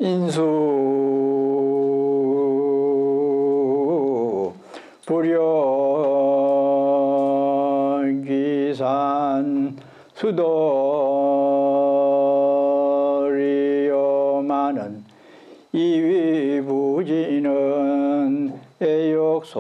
인수 불여귀산 수도리여마는 이위부지는 애욕소전이니라.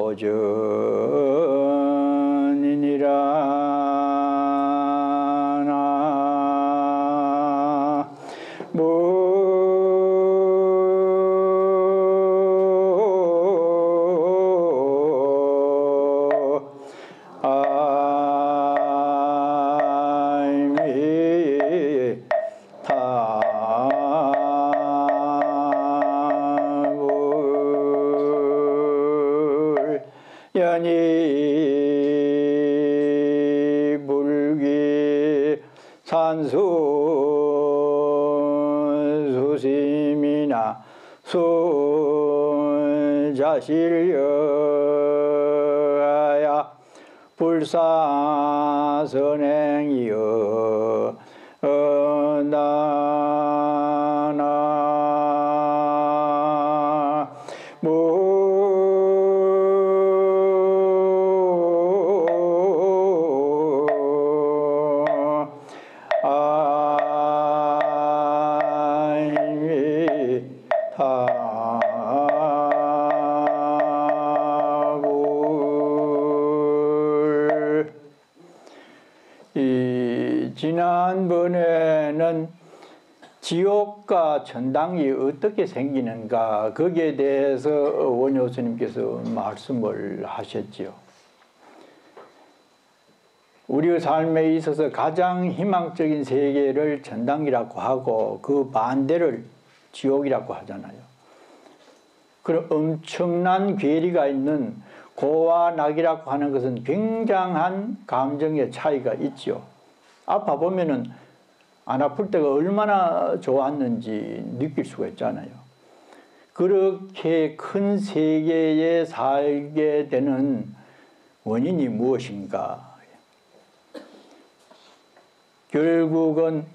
연이불기 산수수심이나 수자실여야 불사선행이여 나나 지난번에는 지옥과 천당이 어떻게 생기는가 거기에 대해서 원효 스님께서 말씀을 하셨지요. 우리의 삶에 있어서 가장 희망적인 세계를 천당이라고 하고 그 반대를 지옥이라고 하잖아요. 그런 엄청난 괴리가 있는 고와 낙이라고 하는 것은 굉장한 감정의 차이가 있죠. 아파 보면은 안 아플 때가 얼마나 좋았는지 느낄 수가 있잖아요. 그렇게 큰 세계에 살게 되는 원인이 무엇인가? 결국은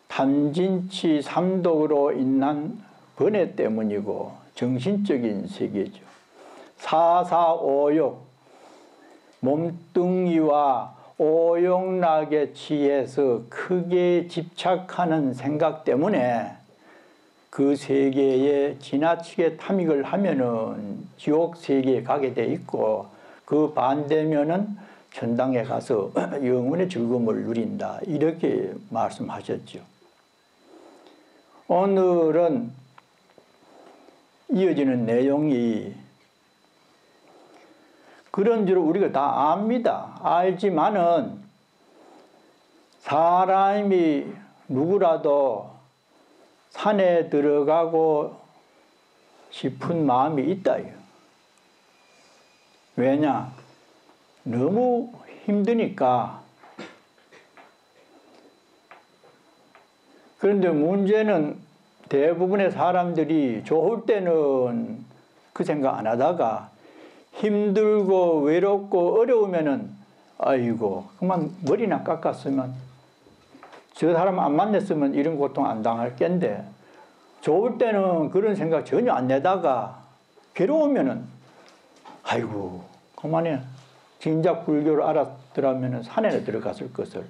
탐진치 삼독으로 인한 번뇌 때문이고 정신적인 세계죠. 사사오욕, 몸뚱이와 오욕락에 취해서 크게 집착하는 생각 때문에 그 세계에 지나치게 탐닉을 하면은 지옥 세계에 가게 돼 있고 그 반대면은 천당에 가서 영원의 즐거움을 누린다. 이렇게 말씀하셨죠. 오늘은 이어지는 내용이 그런 줄 우리가 다 압니다. 알지만은 사람이 누구라도 산에 들어가고 싶은 마음이 있다. 왜냐? 너무 힘드니까. 그런데 문제는 대부분의 사람들이 좋을 때는 그 생각 안 하다가 힘들고 외롭고 어려우면은 아이고 그만 머리나 깎았으면 저 사람 안 만났으면 이런 고통 안 당할 겐데 좋을 때는 그런 생각 전혀 안 내다가 괴로우면은 아이고 그만해 진작 불교를 알았더라면 산에 들어갔을 것을.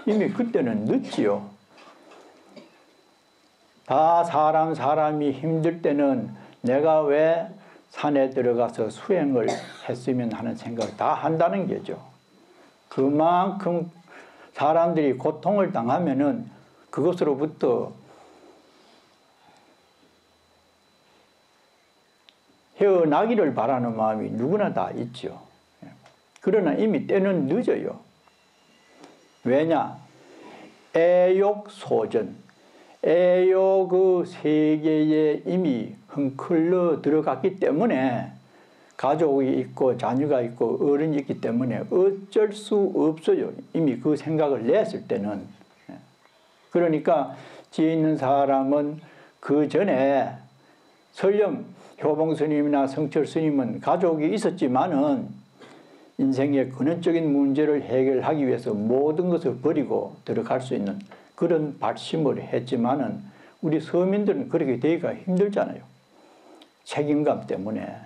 이미 그때는 늦지요. 다 사람이 힘들 때는 내가 왜 산에 들어가서 수행을 했으면 하는 생각을 다 한다는 게죠. 그만큼 사람들이 고통을 당하면은 그것으로부터 헤어나기를 바라는 마음이 누구나 다 있죠. 그러나 이미 때는 늦어요. 왜냐? 애욕소전, 애욕의 세계에 이미 흥클러 들어갔기 때문에 가족이 있고 자녀가 있고 어른이 있기 때문에 어쩔 수 없어요. 이미 그 생각을 냈을 때는. 그러니까 지혜 있는 사람은 그 전에 설령 효봉 스님이나 성철 스님은 가족이 있었지만은 인생의 근원적인 문제를 해결하기 위해서 모든 것을 버리고 들어갈 수 있는 그런 발심을 했지만은 우리 서민들은 그렇게 되기가 힘들잖아요. 책임감 때문에.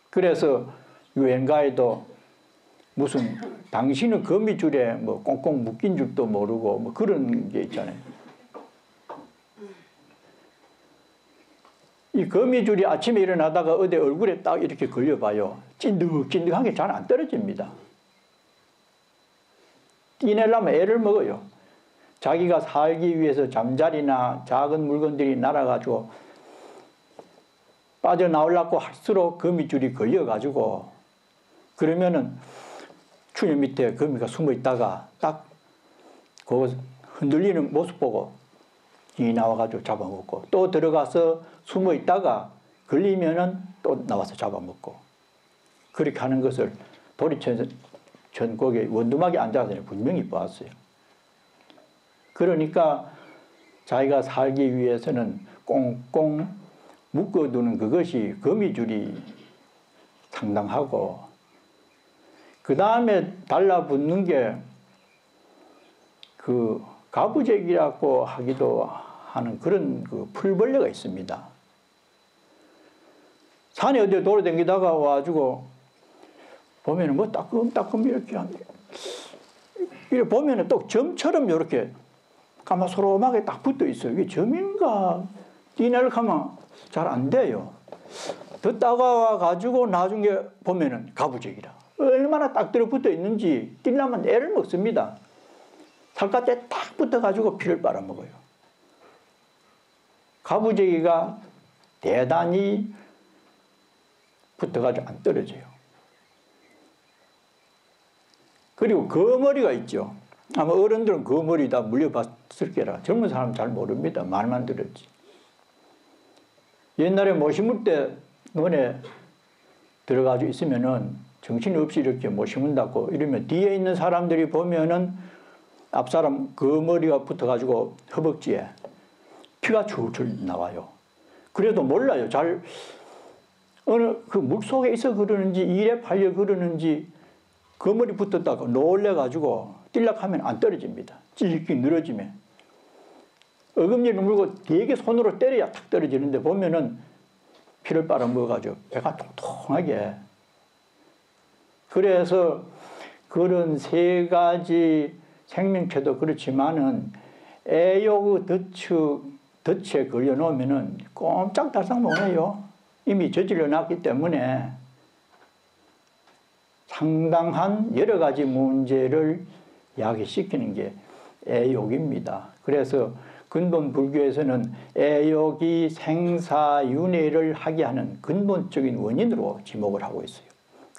그래서 유엔가에도 무슨 당신은 거미줄에 뭐 꽁꽁 묶인 줄도 모르고 뭐 그런 게 있잖아요. 이 거미줄이 아침에 일어나다가 어디 얼굴에 딱 이렇게 걸려봐요. 찐득찐득하게 잘 안 떨어집니다. 떼내려면 애를 먹어요. 자기가 살기 위해서 잠자리나 작은 물건들이 날아가지고 빠져나오려고 할수록 거미줄이 걸려가지고 그러면은 추녀 밑에 거미가 숨어 있다가 딱 그 흔들리는 모습 보고 이 나와가지고 잡아먹고 또 들어가서 숨어 있다가 걸리면은 또 나와서 잡아먹고 그렇게 하는 것을 도리천 거기에 원두막에 앉아서 분명히 보았어요. 그러니까 자기가 살기 위해서는 꽁꽁 묶어두는 그것이 거미줄이 상당하고 그 다음에 달라붙는 게 그 가부쟁이라고 하기도 하는 그런 그 풀벌레가 있습니다. 산에 어디 돌아다니다가 와가지고 보면은 뭐 따끔따끔 이렇게 보면은 또 점처럼 이렇게 가마소롬하게 딱 붙어 있어요. 이게 점인가 띠내를 하면 잘 안 돼요. 더 따가워 가지고 나중에 보면은 가부쟁이라. 얼마나 딱 들어붙어 있는지 띠려면 애를 먹습니다. 살갗에 딱 붙어가지고 피를 빨아먹어요. 가부쟁이가 대단히 붙어가지고 안 떨어져요. 그리고 거머리가 있죠. 아마 어른들은 거머리 다 물려봤을 게라 젊은 사람은 잘 모릅니다. 말만 들었지. 옛날에 못 심을 때 논에 들어가지고 있으면은 정신이 없이 이렇게 못 심은다고 이러면 뒤에 있는 사람들이 보면은 앞사람 거머리가 붙어가지고 허벅지에 피가 줄줄 나와요. 그래도 몰라요. 잘 어느 그 물속에 있어 그러는지 일에 팔려 그러는지 거머리 붙었다가 놀래가지고 뛸락하면 안 떨어집니다. 찔끔 늘어지면. 어금니를 물고 되게 손으로 때려야 탁 떨어지는데 보면은 피를 빨아먹어가지고 배가 통통하게. 그래서 그런 세 가지 생명체도 그렇지만은 애욕의 덫에 걸려놓으면은 꼼짝달싹 못해요. 이미 저질러 놨기 때문에 상당한 여러 가지 문제를 야기시키는 게 애욕입니다. 그래서 근본 불교에서는 애욕이 생사윤회를 하게 하는 근본적인 원인으로 지목을 하고 있어요.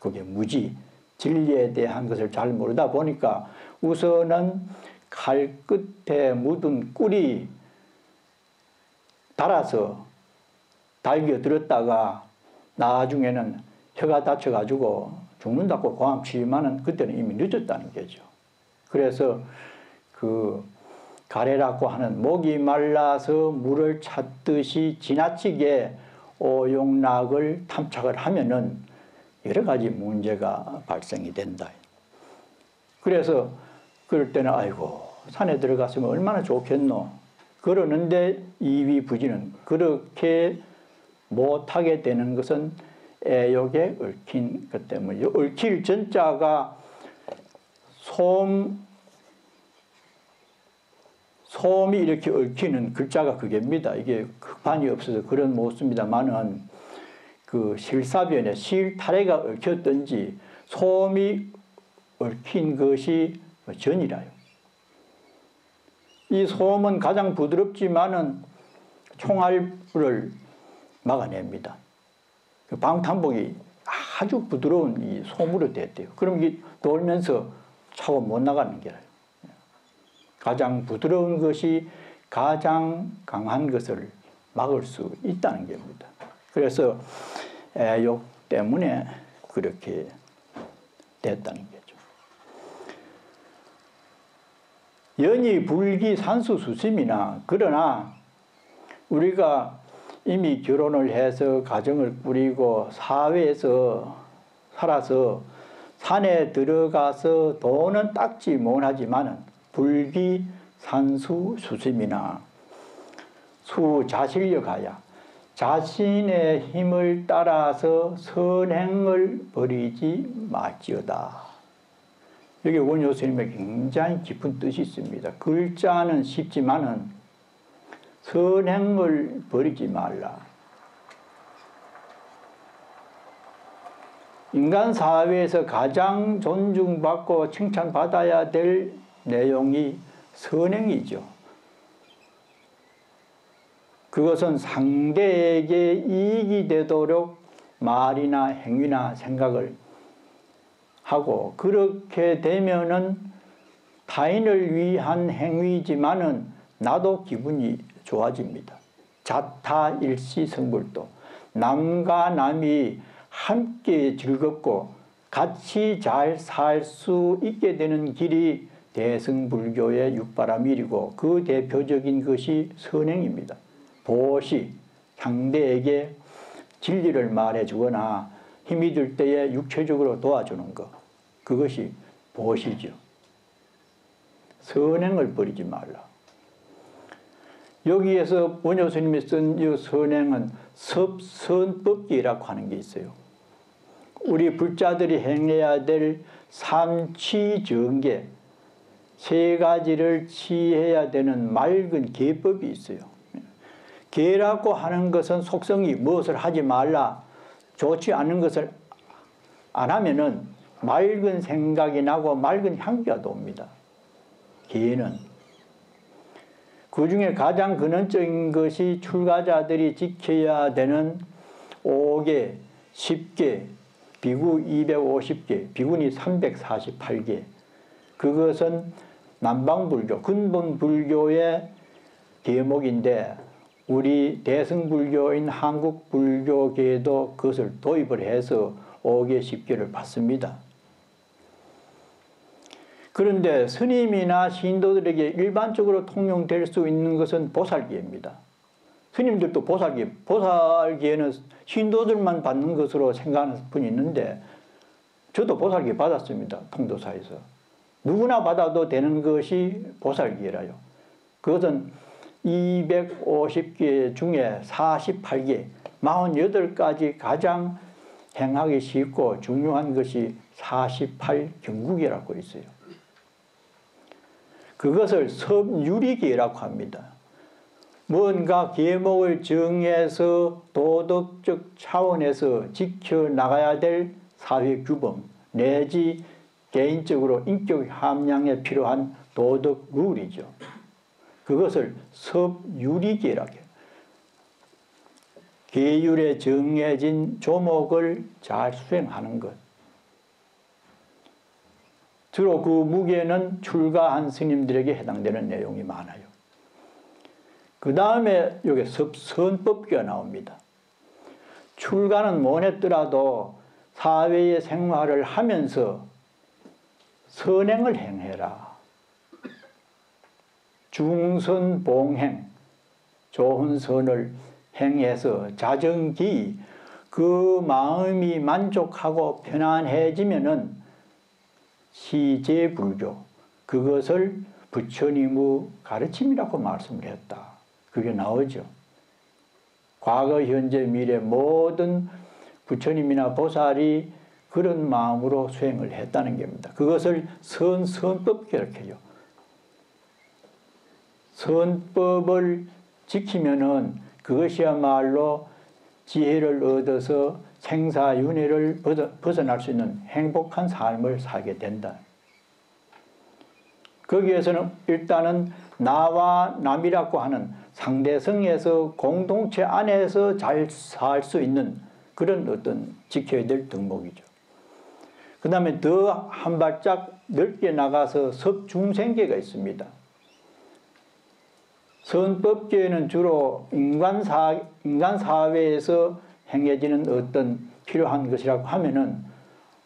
그게 무지, 진리에 대한 것을 잘 모르다 보니까 우선은 칼 끝에 묻은 꿀이 달아서 달겨들었다가 나중에는 혀가 다쳐가지고 죽는다고 고함치지만은 그때는 이미 늦었다는 거죠. 그래서 그 가래라고 하는 목이 말라서 물을 찾듯이 지나치게 오용락을 탐착을 하면은 여러 가지 문제가 발생이 된다. 그래서 그럴 때는 아이고 산에 들어갔으면 얼마나 좋겠노. 그러는데 이위부지는 그렇게 못하게 되는 것은 애욕에 얽힌 것 때문이죠. 얽힐 전자가 솜이 이렇게 얽히는 글자가 그게입니다. 이게 흑판이 없어서 그런 못 씁니다만은 그 실사변에 실타래가 얽혔든지 솜이 얽힌 것이 전이라요. 이 솜은 가장 부드럽지만은 총알을 막아냅니다. 그 방탄복이 아주 부드러운 이 솜으로 됐대요. 그럼 이게 돌면서 차고 못 나가는 게라요. 가장 부드러운 것이 가장 강한 것을 막을 수 있다는 겁니다. 그래서 애욕 때문에 그렇게 됐다는 거죠. 연이 불기 산수 수심이나 그러나 우리가 이미 결혼을 해서 가정을 꾸리고 사회에서 살아서 산에 들어가서 돈은 닦지 못하지만은 불기 산수 수심이나 수자실력하야 자신의 힘을 따라서 선행을 버리지 말지어다. 여기 원효 스님의 굉장히 깊은 뜻이 있습니다. 글자는 쉽지만은 선행을 버리지 말라. 인간 사회에서 가장 존중받고 칭찬받아야 될 내용이 선행이죠. 그것은 상대에게 이익이 되도록 말이나 행위나 생각을 하고, 그렇게 되면은 타인을 위한 행위지만은 나도 기분이 좋아집니다. 자타일시성불도, 남과 남이 함께 즐겁고 같이 잘 살 수 있게 되는 길이 대승불교의 육바라밀이고, 그 대표적인 것이 선행입니다. 보시, 상대에게 진리를 말해주거나 힘이 들 때에 육체적으로 도와주는 것, 그것이 보시죠. 선행을 버리지 말라. 여기에서 원효 스님이 쓴 이 선행은 섭선법기라고 하는 게 있어요. 우리 불자들이 행해야 될 삼취정계, 세 가지를 취해야 되는 맑은 계법이 있어요. 계라고 하는 것은 속성이 무엇을 하지 말라, 좋지 않은 것을 안 하면은 맑은 생각이 나고 맑은 향기가 돕니다. 계는. 그 중에 가장 근원적인 것이 출가자들이 지켜야 되는 5개, 10개, 비구 250개, 비구니 348개. 그것은 남방불교, 근본불교의 계목인데 우리 대승불교인 한국불교계에도 그것을 도입을 해서 5개, 10개를 받습니다. 그런데 스님이나 신도들에게 일반적으로 통용될 수 있는 것은 보살기입니다. 스님들도 보살기에는 신도들만 받는 것으로 생각하는 분이 있는데, 저도 보살기 받았습니다. 통도사에서. 누구나 받아도 되는 것이 보살기라요. 그것은 250개 중에 48개, 48가지 가장 행하기 쉽고 중요한 것이 48경국이라고 있어요. 그것을 섭유리계라고 합니다. 뭔가 계목을 정해서 도덕적 차원에서 지켜나가야 될 사회규범 내지 개인적으로 인격 함양에 필요한 도덕 룰이죠. 그것을 섭유리계라고 해요. 계율에 정해진 조목을 잘 수행하는 것. 주로 그 무게는 출가한 스님들에게 해당되는 내용이 많아요. 그 다음에 여기 섭선법규가 나옵니다. 출가는 못했더라도 사회의 생활을 하면서 선행을 행해라. 중선봉행, 좋은 선을 행해서 자정기, 그 마음이 만족하고 편안해지면은 시제불교, 그것을 부처님의 가르침이라고 말씀을 했다. 그게 나오죠. 과거, 현재, 미래 모든 부처님이나 보살이 그런 마음으로 수행을 했다는 겁니다. 그것을 선법계라고 해요. 선법을 지키면은 그것이야말로 지혜를 얻어서 생사윤회를 벗어날 수 있는 행복한 삶을 살게 된다. 거기에서는 일단은 나와 남이라고 하는 상대성에서 공동체 안에서 잘 살 수 있는 그런 어떤 지켜야 될 덕목이죠. 그 다음에 더 한 발짝 넓게 나가서 섭중생계가 있습니다. 선법계는 주로 인간 사회에서 행해지는 어떤 필요한 것이라고 하면은,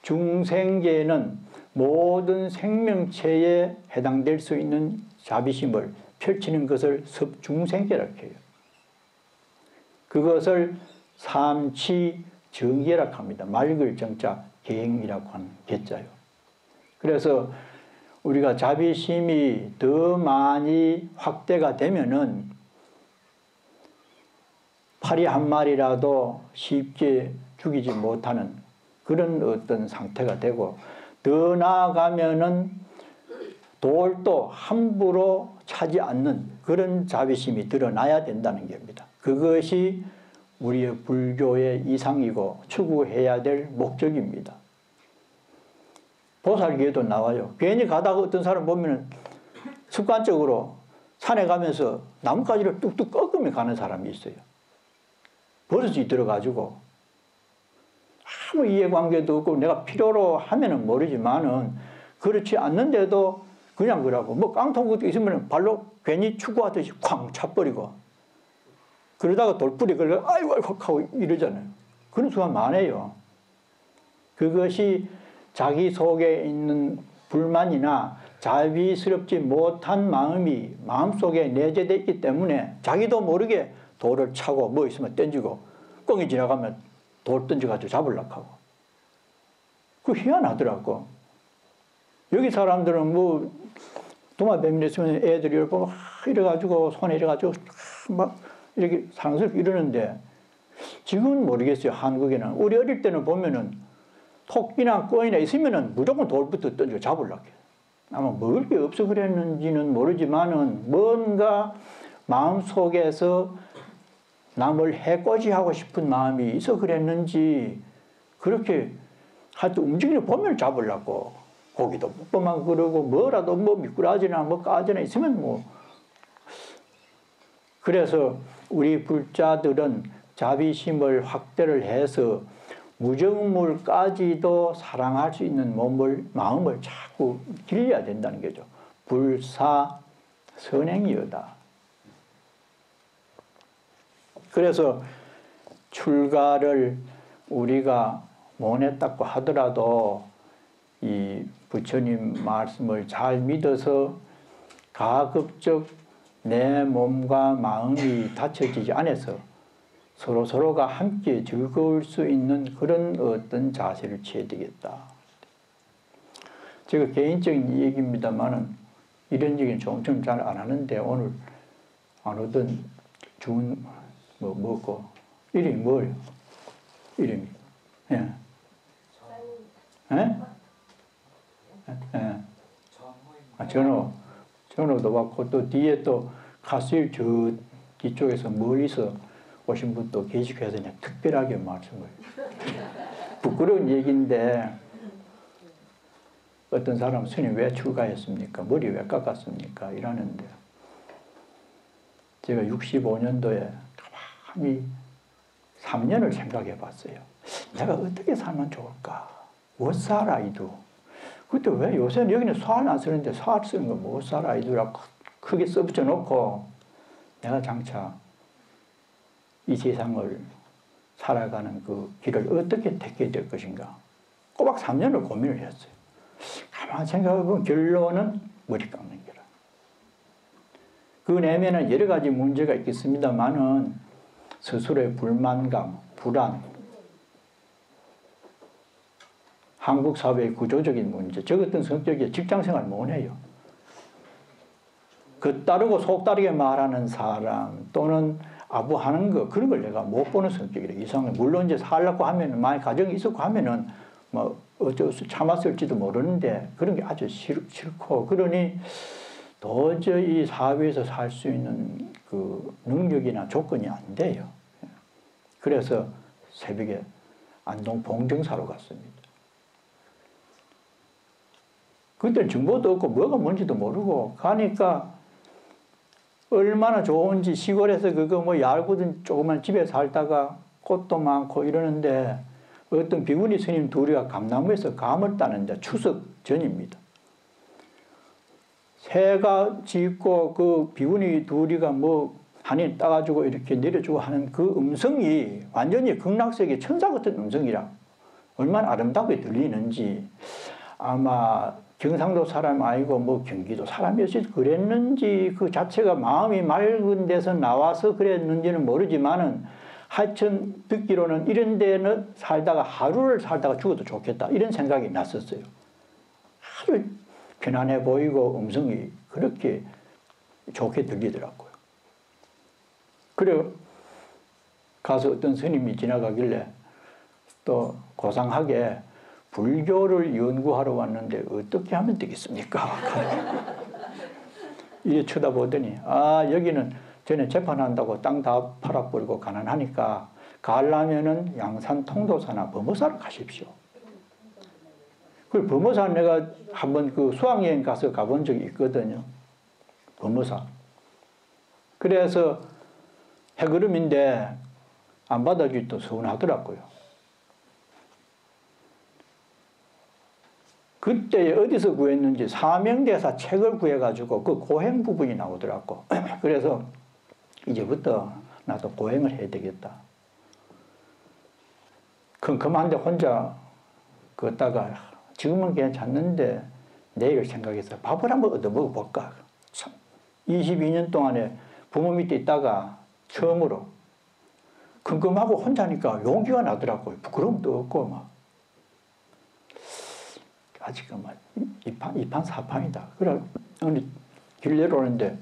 중생계는 모든 생명체에 해당될 수 있는 자비심을 펼치는 것을 섭중생계라고 해요. 그것을 삼취정계라고 합니다. 맑을 정자 계행이라고 하는 계자요. 그래서 우리가 자비심이 더 많이 확대가 되면은 파리 한 마리라도 쉽게 죽이지 못하는 그런 어떤 상태가 되고, 더 나아가면은 돌도 함부로 차지 않는 그런 자비심이 드러나야 된다는 겁니다. 그것이 우리의 불교의 이상이고 추구해야 될 목적입니다. 보살기에도 나와요. 괜히 가다가 어떤 사람 보면은 습관적으로 산에 가면서 나뭇가지를 뚝뚝 꺾으며 가는 사람이 있어요. 버릇이 들어가지고 아무 이해관계도 없고 내가 필요로 하면은 모르지만은 그렇지 않는데도 그냥 그러고, 뭐 깡통 같은 거 있으면 발로 괜히 축구하듯이 쾅 차버리고, 그러다가 돌뿌리 걸려 아이고 아이고 하고 이러잖아요. 그런 수가 많아요. 그것이 자기 속에 있는 불만이나 자비스럽지 못한 마음이 마음속에 내재되어 있기 때문에 자기도 모르게 돌을 차고 뭐 있으면 던지고, 꽁이 지나가면 돌 던져가지고 잡으려고 하고. 그거 희한하더라고. 여기 사람들은 뭐 도마뱀이 있으면 애들이 이러고 이래가지고 손에 이래가지고 막 이렇게 사랑스럽게 이러는데, 지금은 모르겠어요. 한국에는 우리 어릴 때는 보면은 토끼나 꽁이나 있으면은 무조건 돌부터 던져 잡으려고 해요. 아마 먹을 게 없어 그랬는지는 모르지만은 뭔가 마음속에서 남을 해코지하고 싶은 마음이 있어 그랬는지 그렇게 하여튼 움직이는 보면 잡으려고 고기도 뽀뽀만 그러고 뭐라도 뭐 미꾸라지나 뭐 까지나 있으면 뭐. 그래서 우리 불자들은 자비심을 확대를 해서 무정물까지도 사랑할 수 있는 마음을 자꾸 길러야 된다는 거죠. 불사 선행이여다. 그래서 출가를 우리가 못했다고 하더라도 이 부처님 말씀을 잘 믿어서 가급적 내 몸과 마음이 다쳐지지 않아서 서로가 함께 즐거울 수 있는 그런 어떤 자세를 취해야 되겠다. 제가 개인적인 얘기입니다만은 이런 얘기는 좀 잘 안 하는데, 오늘 안 오던 준 뭐 먹고 이름이 뭐예요? 이름이 예. 예? 예. 전호도 받고, 또 뒤에 또 가수일 저 뒤쪽에서 멀리서 오신 분도 계시고 해서 그냥 특별하게 말씀을. 부끄러운 얘기인데, 어떤 사람 스님 왜 출가했습니까? 머리 왜 깎았습니까? 이러는데, 제가 65년도에 가만히 3년을 생각해 봤어요. 내가 어떻게 살면 좋을까? 워사라이두. 그때 왜 요새는 여기는 소화를 안 쓰는데 소화 쓰는 거 워사라이두라고 크게 써붙여 놓고 내가 장차 이 세상을 살아가는 그 길을 어떻게 택해야 될 것인가? 꼬박 3년을 고민을 했어요. 가만히 생각해 보면 결론은 머리 깎는 거라. 그 내면은 여러 가지 문제가 있겠습니다만은 스스로의 불만감, 불안, 한국 사회의 구조적인 문제, 저 같은 성격이 직장생활 못해요. 겉다르고 속다르게 말하는 사람 또는 아부하는 거, 그런 걸 내가 못 보는 성격이래. 이상해. 물론 이제 살려고 하면은, 많이 가정이 있었고 하면은 뭐 어쩔 수 참았을지도 모르는데 그런 게 아주 싫고, 그러니 도저히 사회에서 살 수 있는 그 능력이나 조건이 안 돼요. 그래서 새벽에 안동 봉정사로 갔습니다. 그때는 정보도 없고 뭐가 뭔지도 모르고 가니까 얼마나 좋은지, 시골에서 그거 뭐 얇은 조그만 집에 살다가 꽃도 많고 이러는데, 어떤 비구니 스님 둘이가 감나무에서 감을 따는데 추석 전입니다. 새가 짖고 그 비구니 둘이가 뭐 한이 따가지고 이렇게 내려주고 하는 그 음성이 완전히 극락세계 천사 같은 음성이라 얼마나 아름답게 들리는지, 아마 경상도 사람 아니고 뭐 경기도 사람이었지 그랬는지, 그 자체가 마음이 맑은 데서 나와서 그랬는지는 모르지만은 하여튼 듣기로는 이런 데는 살다가 하루를 살다가 죽어도 좋겠다 이런 생각이 났었어요. 아주 편안해 보이고 음성이 그렇게 좋게 들리더라고요. 그래 가서 어떤 스님이 지나가길래 또 고상하게 불교를 연구하러 왔는데 어떻게 하면 되겠습니까? 이래 쳐다보더니 여기는 전에 재판한다고 땅 다 팔아버리고 가난하니까 가려면은 양산 통도사나 범어사를 가십시오. 그 범어사 내가 한번 그 수학여행 가서 가본 적이 있거든요. 범어사. 그래서 해그름인데 안 받아주기 또 서운하더라고요. 그때 어디서 구했는지 사명대사 책을 구해가지고 그 고행 부분이 나오더라고. 그래서 이제부터 나도 고행을 해야 되겠다. 그만데 혼자 걷다가 지금은 괜찮는데 내일 생각해서 밥을 한번 얻어 먹어볼까. 참 22년 동안에 부모 밑에 있다가 처음으로 컴컴하고 혼자니까 용기가 나더라고요. 부끄러움도 없고 막. 아직은 막 이판사판이다. 그래 길 내려오는데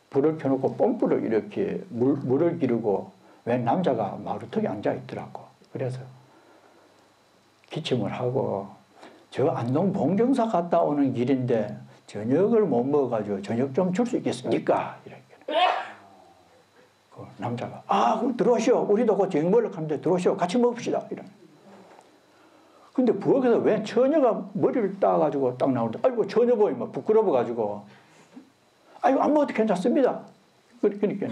불을 켜놓고 뽐불을 이렇게 물을 기르고 웬 남자가 마루턱에 앉아 있더라고. 그래서 기침을 하고 저 안동 봉정사 갔다 오는 길인데 저녁을 못 먹어가지고 저녁 좀 줄 수 있겠습니까? 이렇게. 그 남자가 그럼 들어오시오. 우리도 그 저녁 먹으러 가는데 들어오시오. 같이 먹읍시다. 이런. 근데 부엌에서 웬 처녀가 머리를 따가지고 딱 나오는데 아이고 처녀 보이면 부끄러워가지고 아이고 안 먹어도 괜찮습니다. 그러니까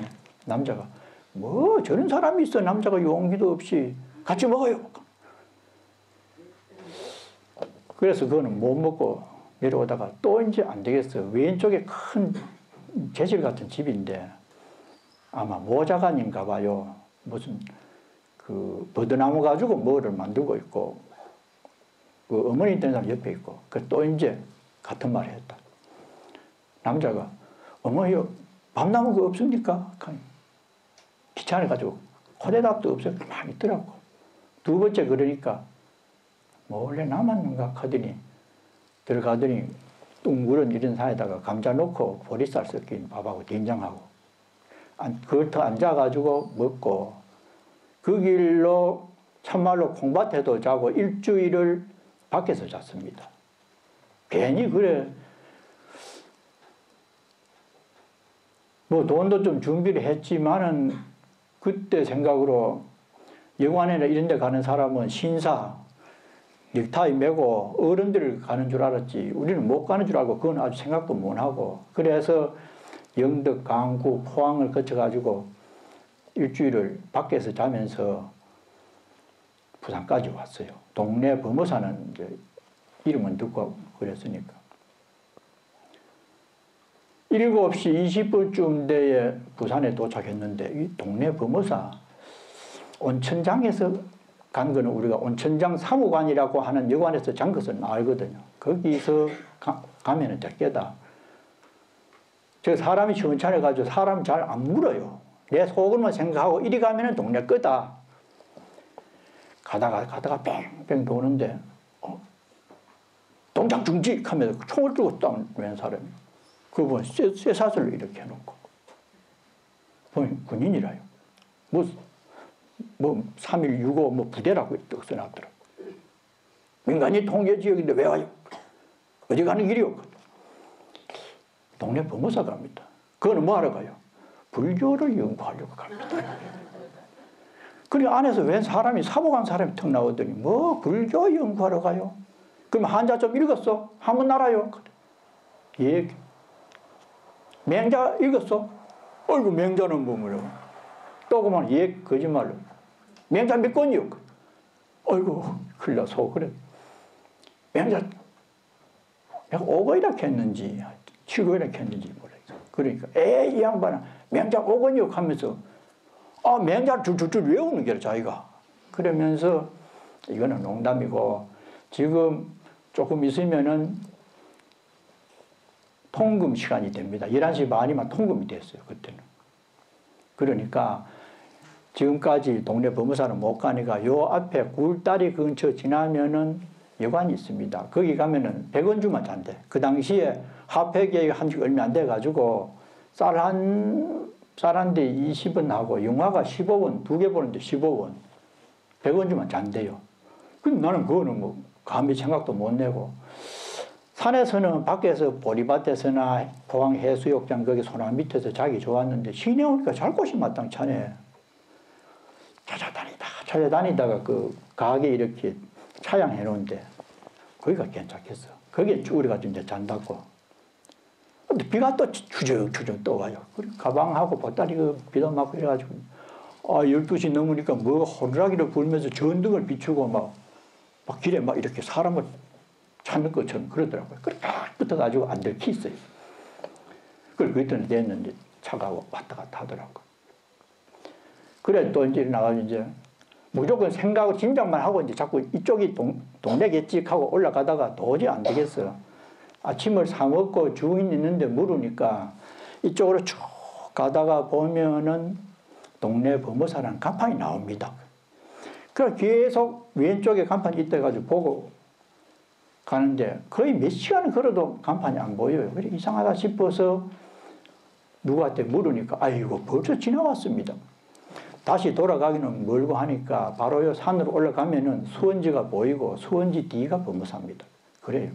남자가 뭐 저런 사람이 있어. 남자가 용기도 없이 같이 먹어요. 그래서 그거는 못 먹고 내려오다가 또 이제 안 되겠어. 왼쪽에 큰 재질 같은 집인데 아마 모자간인가 봐요. 무슨 그 버드나무 가지고 뭐를 만들고 있고 그 어머니 있던 사람 옆에 있고 그 또 이제 같은 말을 했다. 남자가 어머니 밤나무 그 없습니까? 귀찮아가지고 코대답도 없어요. 가만히 있더라고. 두 번째 그러니까 원래 남았는가 하더니 들어가더니 둥그런 이런 사이에다가 감자 넣고 보리쌀 섞인 밥하고 된장하고 그걸 앉아가지고 먹고 그 길로 참말로 콩밭에도 자고 일주일을 밖에서 잤습니다. 괜히 그래 뭐 돈도 좀 준비를 했지만은 그때 생각으로 영화관이나 이런 데 가는 사람은 신사 넥타이 메고 어른들 가는 줄 알았지 우리는 못 가는 줄 알고 그건 아주 생각도 못 하고 그래서 영덕, 강구, 포항을 거쳐가지고 일주일을 밖에서 자면서 부산까지 왔어요. 동네 범어사는 이제 이름은 듣고 그랬으니까. 7시 20분쯤 돼에 부산에 도착했는데 이 동네 범어사 온천장에서 간 거는 우리가 온천장 사무관이라고 하는 여관에서 잔 것은 알거든요. 거기서 가면은 적게다. 저 사람이 시원찮아가지고 사람 잘 안 물어요. 내 속으로만 생각하고 이리 가면은 동네 거다. 가다가 뺑뺑 도는데 동작 중지 하면서 총을 들고 딱 웬 사람이 그분 쇠사슬로 이렇게 해놓고 군인이라요. 뭐 3.165 뭐 부대라고 써놨더라고. 민간인 통제 지역인데 왜 와요? 어디 가는 길이요? 동네 범어사 갑니다. 그거는 뭐 하러 가요? 불교를 연구하려고 갑니다. 그리고 안에서 웬 사람이 사복한 사람이 턱 나오더니 뭐 불교 연구하러 가요? 그럼 한자 좀 읽었어? 한번 알아요? 예. 맹자 읽었어? 어이구 맹자는 뭐 뭐라고? 또 그만 예 거짓말로. 맹자 몇 권이요? 어이구 큰일 나 속그래. 맹자 내가 5권이나 했는지 7권이나 했는지 몰라요. 그러니까 이 양반은 맹자 5권이요 하면서 맹자를 줄줄줄 외우는 게라 자기가. 그러면서 이거는 농담이고 지금 조금 있으면은 통금 시간이 됩니다. 11시 반이면 통금이 됐어요. 그때는. 그러니까 지금까지 동네 범어사는 못 가니까 요 앞에 굴다리 근처 지나면은 여관이 있습니다. 거기 가면은 100원 주면 잔대. 그 당시에 화폐계획이 한 지 얼마 안 돼가지고 쌀 한 대 20원 하고 영화가 15원, 두 개 보는데 15원. 100원 주면 잔대요. 근데 나는 그거는 뭐 감히 생각도 못 내고, 산에서는 밖에서 보리밭에서나 포항 해수욕장 거기 소나무 밑에서 자기 좋았는데 시내 오니까 잘 곳이 마땅찮네. 찾아다니다가 그 가게 이렇게 차양해 놓은데 거기가 괜찮겠어. 거기에 쭈그려가지고 이제 잔다고. 근데 비가 또 추적추적 또 와요. 가방하고 보따리 그 비도 맞고 이래가지고 12시 넘으니까 뭐 호루라기를 불면서 전등을 비추고 막 길에 막 이렇게 사람을 찾는 것처럼 그러더라고요. 그래 딱 붙어가지고 안 들키있어요. 그걸 그랬더니 됐는데 차가 왔다 갔다 하더라고. 그래 또 이제 나가서 이제 무조건 생각하고 짐작만 하고 이제 자꾸 이쪽이 동네겠지 하고 올라가다가 도저히 안 되겠어요. 아침을 사 먹고 주인 있는데 물으니까 이쪽으로 쭉 가다가 보면은 동네 범어사라는 간판이 나옵니다. 그래서 계속 왼쪽에 간판이 있다 가지고 보고 가는데 거의 몇 시간을 걸어도 간판이 안 보여요. 그래 이상하다 싶어서 누구한테 물으니까 아이고 벌써 지나왔습니다. 다시 돌아가기는 멀고 하니까 바로 요 산으로 올라가면은 수원지가 보이고 수원지 뒤가 범어사입니다. 그래요.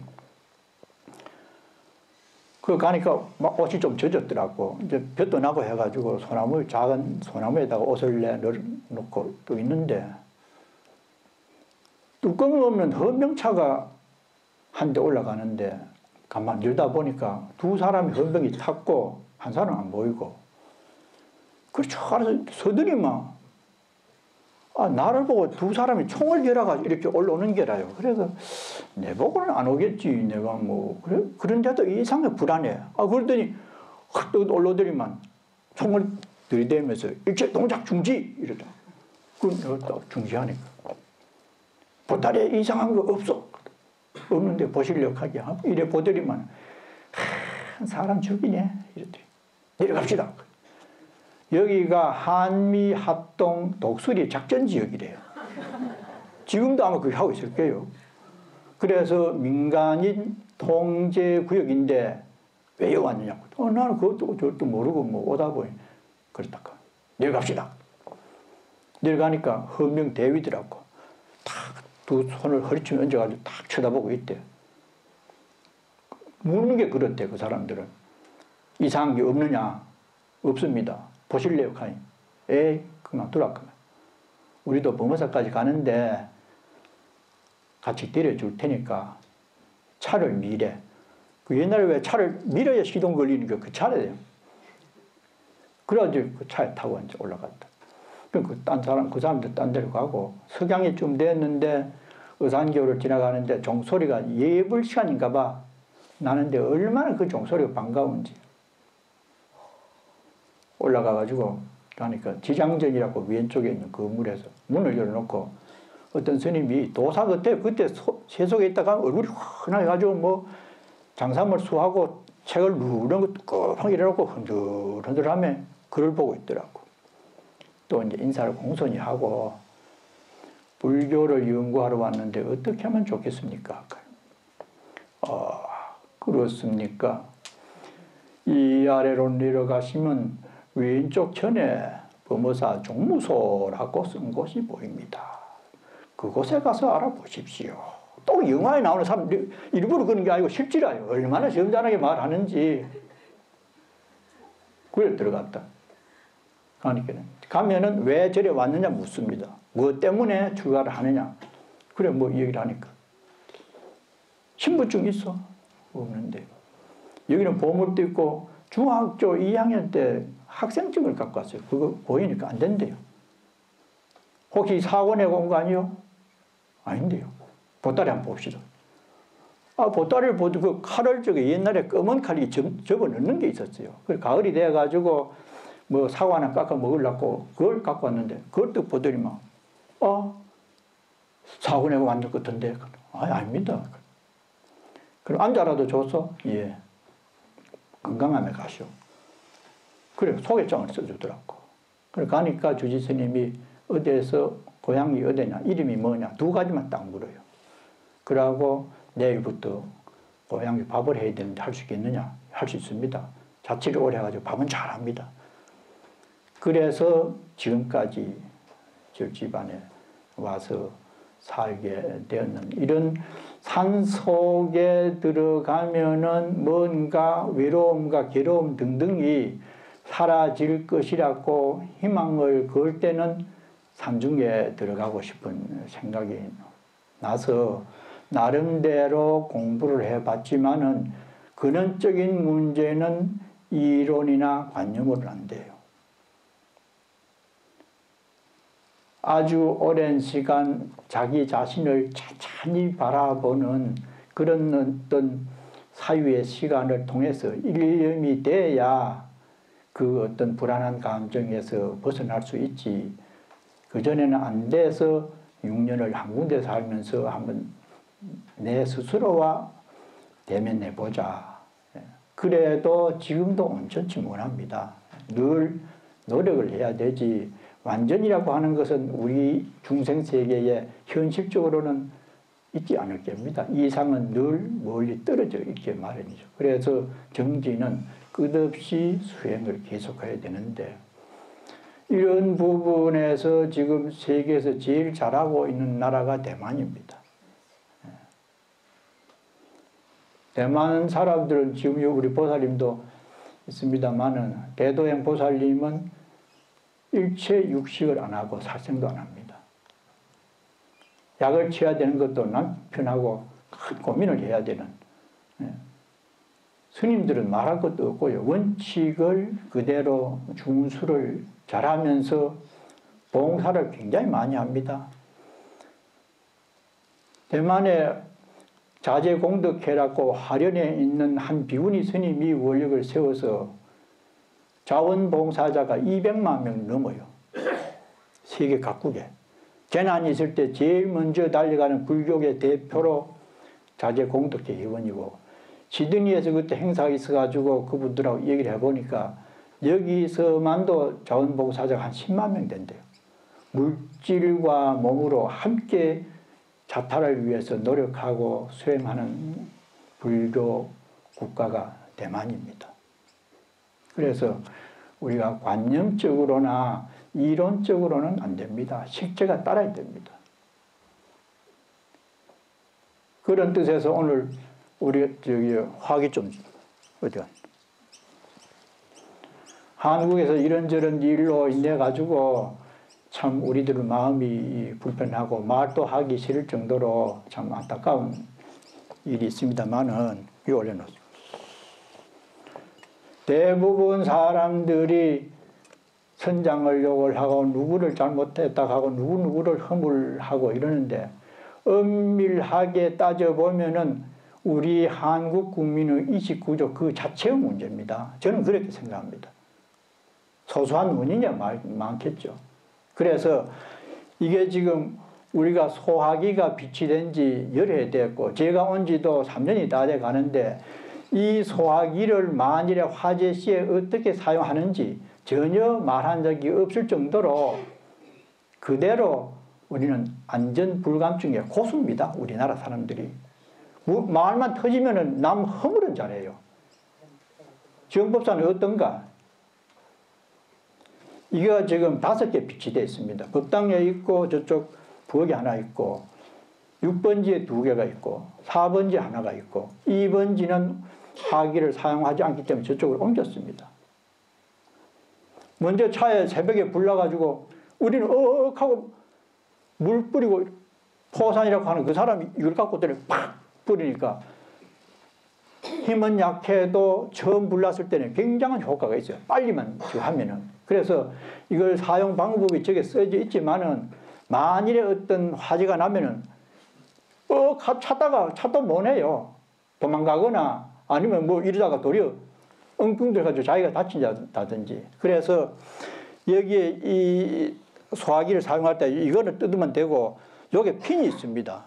그 가니까 막 옷이 좀 젖었더라고. 이제 볕도 나고 해가지고 작은 소나무에다가 옷을 내놓고 또 있는데 뚜껑 없는 헌병차가 한 대 올라가는데 가만 열다 보니까 두 사람이 헌병이 탔고 한 사람은 안 보이고 그렇죠. 알아서 서들이만 나를 보고 두 사람이 총을 겨라가지고 이렇게 올라오는 게라요. 그래서 내 보고는 안 오겠지. 내가 뭐 그래 그런데도 이상하게 불안해. 그러더니 또 올라오더니만 총을 들이대면서 일체 동작 중지 이러다. 그럼 내가 딱 중지하니까 보따리에 이상한 거 없어. 없는데 보시려고 하게 이래 보더니만 사람 죽이네 이러더니 내려갑시다. 여기가 한미 합동 독수리 작전 지역이래요. 지금도 아마 그렇게 하고 있을 거예요. 그래서 민간인 통제 구역인데 왜 왔느냐고. 나는 그것도 저것도 모르고 뭐 오다 보니 그렇다까 내려갑시다. 내려가니까 헌병 대위더라고. 탁 두 손을 허리춤에 얹어가지고 딱 쳐다보고 있대. 묻는 게 그렇대 그 사람들은. 이상한 게 없느냐? 없습니다. 보실래요? 가니? 에이, 그만 두라. 우리도 범어사까지 가는데 같이 데려줄 테니까 차를 미래. 그 옛날에 왜 차를 밀어야 시동 걸리는 게 그 차래요. 그래가지고 그 차에 타고 이제 올라갔다. 그 사람들 딴 데로 가고 석양이 좀 됐는데 의산교를 지나가는데 종소리가 예불 시간인가 봐. 나는데 얼마나 그 종소리가 반가운지. 올라가가지고 가니까 지장전이라고 왼쪽에 있는 건물에서 문을 열어놓고 어떤 스님이 도사 그때 세속에 있다가 얼굴이 환해가지고 뭐 장사물 수하고 책을 누런 거 뚜껑 이래놓고 흔들흔들하며 글을 보고 있더라고. 또 이제 인사를 공손히 하고 불교를 연구하러 왔는데 어떻게 하면 좋겠습니까? 그렇습니까? 이 아래로 내려가시면 왼쪽 천에 범어사 종무소라고 쓴 곳이 보입니다. 그곳에 가서 알아보십시오. 또 영화에 나오는 사람 일부러 그런 게 아니고 실제라요. 얼마나 점잖하게 말하는지. 그래 들어갔다. 가면은 왜 저래 왔느냐 묻습니다. 무엇 때문에 출가를 하느냐. 그래 뭐 얘기를 하니까. 신분증 있어? 없는데. 여기는 보물도 있고 중학교 2학년 때 학생증을 갖고 왔어요. 그거 보이니까 안 된대요. 혹시 사고 내고 온 거 아니요? 아닌데요. 보따리 한번 봅시다. 보따리를 보도 그 칼을 옛날에 검은 칼이 접어 넣는 게 있었어요. 그 가을이 돼가지고 뭐 사과 하나 깎아 먹으려고 그걸 갖고 왔는데 그걸 또 보더니만 사고 내고 만들 것 같은데 아닙니다. 그럼 앉아라도 줬어? 예. 건강함에 가시오. 그래 소개장을 써주더라고. 그래 가니까 주지 스님이 어디에서 고향이 어디냐 이름이 뭐냐 두 가지만 딱 물어요. 그러고 내일부터 고양이 밥을 해야 되는데 할 수 있겠느냐? 할 수 있습니다. 자취를 오래 해가지고 밥은 잘합니다. 그래서 지금까지 저 집안에 와서 살게 되었는, 이런 산 속에 들어가면은 뭔가 외로움과 괴로움 등등이 사라질 것이라고 희망을 걸 때는 산중에 들어가고 싶은 생각이 나서 나름대로 공부를 해봤지만은 근원적인 문제는 이론이나 관념으로는 안 돼요. 아주 오랜 시간 자기 자신을 찬찬히 바라보는 그런 어떤 사유의 시간을 통해서 일념이 돼야 그 어떤 불안한 감정에서 벗어날 수 있지. 그전에는 안 돼서 6년을 한 군데 살면서 한번 내 스스로와 대면해보자. 그래도 지금도 온전치 못합니다. 늘 노력을 해야 되지. 완전이라고 하는 것은 우리 중생세계에 현실적으로는 있지 않을 겁니다. 이상은 늘 멀리 떨어져 있게 마련이죠. 그래서 정진은 끝없이 수행을 계속해야 되는데, 이런 부분에서 지금 세계에서 제일 잘하고 있는 나라가 대만입니다. 대만 사람들은 지금 우리 보살님도 있습니다만은 대도행 보살님은 일체 육식을 안 하고 살생도 안 합니다. 약을 취해야 되는 것도 남편하고 큰 고민을 해야 되는. 스님들은 말할 것도 없고요. 원칙을 그대로 중수를 잘하면서 봉사를 굉장히 많이 합니다. 대만에 자제공덕회라고 화련에 있는 한 비구니 스님이 원력을 세워서 자원봉사자가 200만 명 넘어요. 세계 각국에. 재난이 있을 때 제일 먼저 달려가는 불교계 대표로 자제공덕회 회원이고, 시드니에서 그때 행사가 있어가지고 그분들하고 얘기를 해보니까 여기서만도 자원봉사자가 한 10만 명 된대요. 물질과 몸으로 함께 자타를 위해서 노력하고 수행하는 불교 국가가 대만입니다. 그래서 우리가 관념적으로나 이론적으로는 안 됩니다. 실제가 따라야 됩니다. 그런 뜻에서 오늘 우리 화기 좀 어디가? 한국에서 이런저런 일로 인해 가지고 참 우리들 마음이 불편하고 말도 하기 싫을 정도로 참 안타까운 일이 있습니다만은 이거 올려놓습니다. 대부분 사람들이 선장을 욕을 하고 누구를 잘못했다 하고 누구를 허물하고 이러는데, 엄밀하게 따져보면은 우리 한국 국민의 이식구조 그 자체의 문제입니다. 저는 그렇게 생각합니다. 소소한 문제냐 많겠죠. 그래서 이게 지금 우리가 소화기가 비치된 지 열흘이 됐고, 제가 온 지도 3년이 다 돼 가는데, 이 소화기를 만일에 화재 시에 어떻게 사용하는지 전혀 말한 적이 없을 정도로 그대로 우리는 안전불감증에 고수입니다. 우리나라 사람들이. 말만 터지면은 남 허물은 잘해요. 정법사는 어떤가? 이거 지금 5개 빛이 되어 있습니다. 법당에 있고 저쪽 부엌에 하나 있고 6번지에 2개가 있고 4번지에 하나가 있고 2번지는 화기를 사용하지 않기 때문에 저쪽으로 옮겼습니다. 먼저 차에 새벽에 불나가지고 우리는 하고 물 뿌리고 포산이라고 하는 그 사람이 이걸 갖고 팍 뿌리니까 힘은 약해도 처음 불났을 때는 굉장한 효과가 있어요. 빨리만 하면은. 그래서 이걸 사용 방법이 저게 써져 있지만은 만일에 어떤 화재가 나면은 찾다 못해요. 도망가거나 아니면 뭐 이러다가 도리어 엉뚱 들어가지고 자기가 다친다든지. 그래서 여기에 이 소화기를 사용할 때 이거를 뜯으면 되고, 여기에 핀이 있습니다.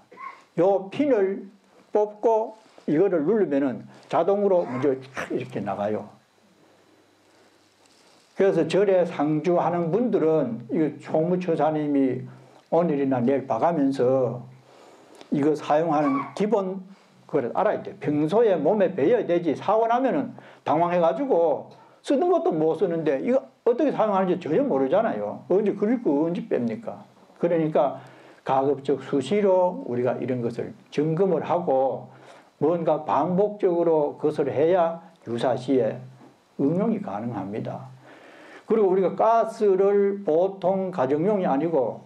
요 핀을 뽑고 이거를 누르면은 자동으로 먼저 이렇게 나가요. 그래서 절에 상주하는 분들은 이거 총무처사님이 오늘이나 내일 봐가면서 이거 사용하는 기본 그걸 알아야 돼. 평소에 몸에 배어야 되지. 사고 나면은 당황해가지고 쓰는 것도 못 쓰는데 이거 어떻게 사용하는지 전혀 모르잖아요. 언제 그리고 언제 뺍니까? 그러니까 가급적 수시로 우리가 이런 것을 점검을 하고 뭔가 반복적으로 그것을 해야 유사시에 응용이 가능합니다. 그리고 우리가 가스를 보통 가정용이 아니고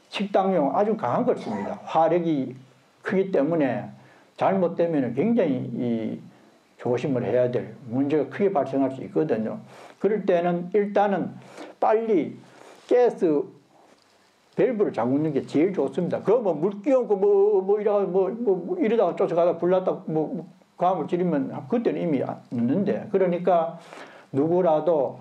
식당용 아주 강한 걸 씁니다. 화력이 크기 때문에 잘못되면 굉장히 조심을 해야 될 문제가 크게 발생할 수 있거든요. 그럴 때는 일단은 빨리 가스 밸브를 잠그는 게 제일 좋습니다. 그거 뭐 물 끼얹고 이러다가 쫓아가다 불났다 감을 찌르면 그때는 이미 늦는데, 그러니까 누구라도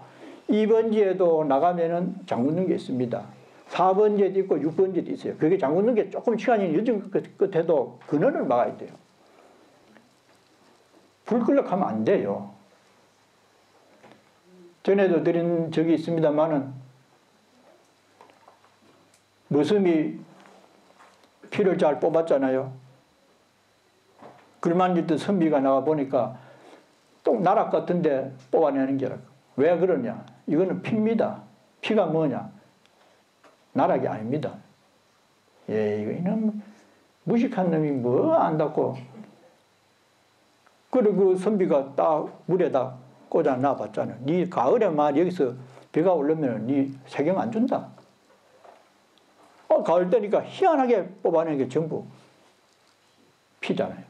2번지에도 나가면은 잠그는 게 있습니다. 4번지에도 있고 6번지에도 있어요. 그게 잠그는 게 조금 시간이 늦은 끝에도 근원을 막아야 돼요. 불 끌려 가면 안 돼요. 전에도 드린 적이 있습니다만은 머슴이 피를 잘 뽑았잖아요. 글만 읽던 선비가 나와 보니까 똥 나락 같은데 뽑아내는 게라고. 왜 그러냐? 이거는 피입니다. 피가 뭐냐? 나락이 아닙니다. 예, 이거는 무식한 놈이 뭐 안다고. 그리고 그 선비가 딱 물에다 꽂아 놔봤잖아요. 네 가을에만 여기서 비가 오르면 네 세경 안 준다. 가을 때니까 희한하게 뽑아내는 게 전부 피잖아요.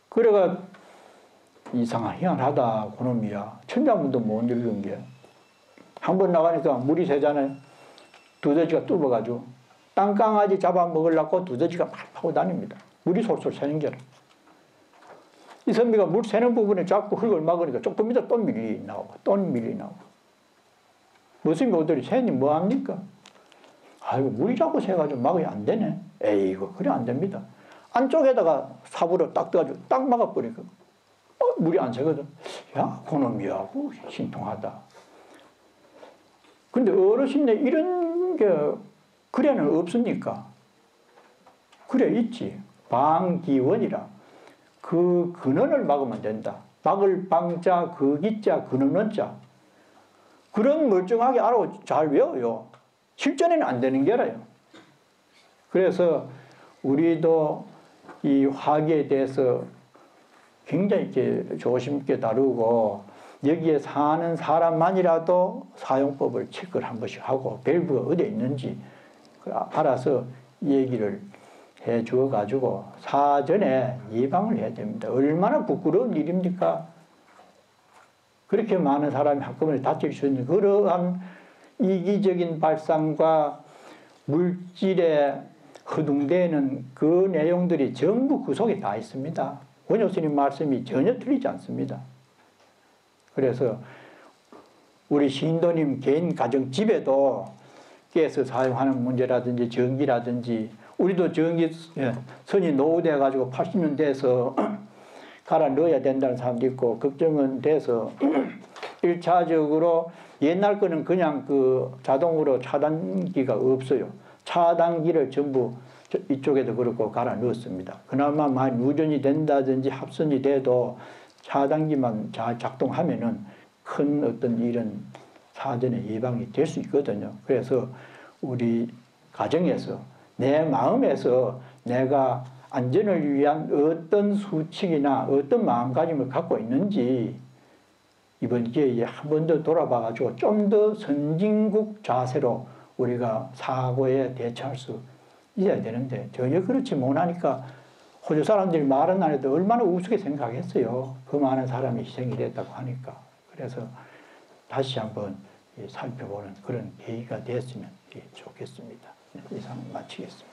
그래가 이상한 희한하다 그놈이야. 천장문도 못 읽은 게. 한 번 나가니까 물이 새잖아요. 두더지가 뚫어가지고 땅강아지 잡아먹으려고 두더지가 막 파고 다닙니다. 물이 솔솔 새는 게라. 이 선비가 물 새는 부분에 자꾸 흙을 막으니까 조금 이따 또 밀이 나오고 또 밀이 나오고. 무슨 모델이 새니 뭐합니까? 아이고 물이 자꾸 새가지고 막으면 안 되네. 에이구 그래 안 됩니다. 안쪽에다가 삽으로 딱 떠가지고 딱 막아버리고 물이 안 새거든. 야 그놈이야고 신통하다. 근데 어르신네 이런 게 그래는 없으니까. 그래 있지. 방기원이라. 그 근원을 막으면 된다. 막을 방자 그 기자 근원은 자. 그런 멀쩡하게 알아 잘 외워요. 실전에는 안 되는 게라요. 그래서 우리도 이 화기에 대해서 굉장히 이렇게 조심 있게 다루고 여기에 사는 사람만이라도 사용법을 체크를 한 번씩 하고 밸브가 어디에 있는지 알아서 얘기를 해 주어 가지고 사전에 예방을 해야 됩니다. 얼마나 부끄러운 일입니까? 그렇게 많은 사람이 한꺼번에 다칠 수 있는 그러한 이기적인 발상과 물질에 허둥대는 그 내용들이 전부 그 속에 다 있습니다. 원효 스님 말씀이 전혀 틀리지 않습니다. 그래서 우리 신도님 개인 가정집에도 가스 사용하는 문제라든지 전기라든지 우리도 전기 선이 노후돼 가지고 80년 돼서 갈아 넣어야 된다는 사람도 있고 걱정은 돼서 1차적으로 옛날 거는 그냥 그 자동으로 차단기가 없어요. 차단기를 전부 이쪽에도 그렇고 갈아 넣었습니다. 그나마 많이 누전이 된다든지 합선이 돼도 차단기만 잘 작동하면은 큰 어떤 이런 사전에 예방이 될 수 있거든요. 그래서 우리 가정에서 내 마음에서 내가 안전을 위한 어떤 수칙이나 어떤 마음가짐을 갖고 있는지 이번 기회에 한 번 더 돌아봐가지고 좀 더 선진국 자세로 우리가 사고에 대처할 수 있어야 되는데 전혀 그렇지 못하니까 호주 사람들이 말은 안 해도 얼마나 우습게 생각했어요. 그 많은 사람이 희생이 됐다고 하니까. 그래서 다시 한번 살펴보는 그런 계기가 됐으면 좋겠습니다. 이상 마치겠습니다.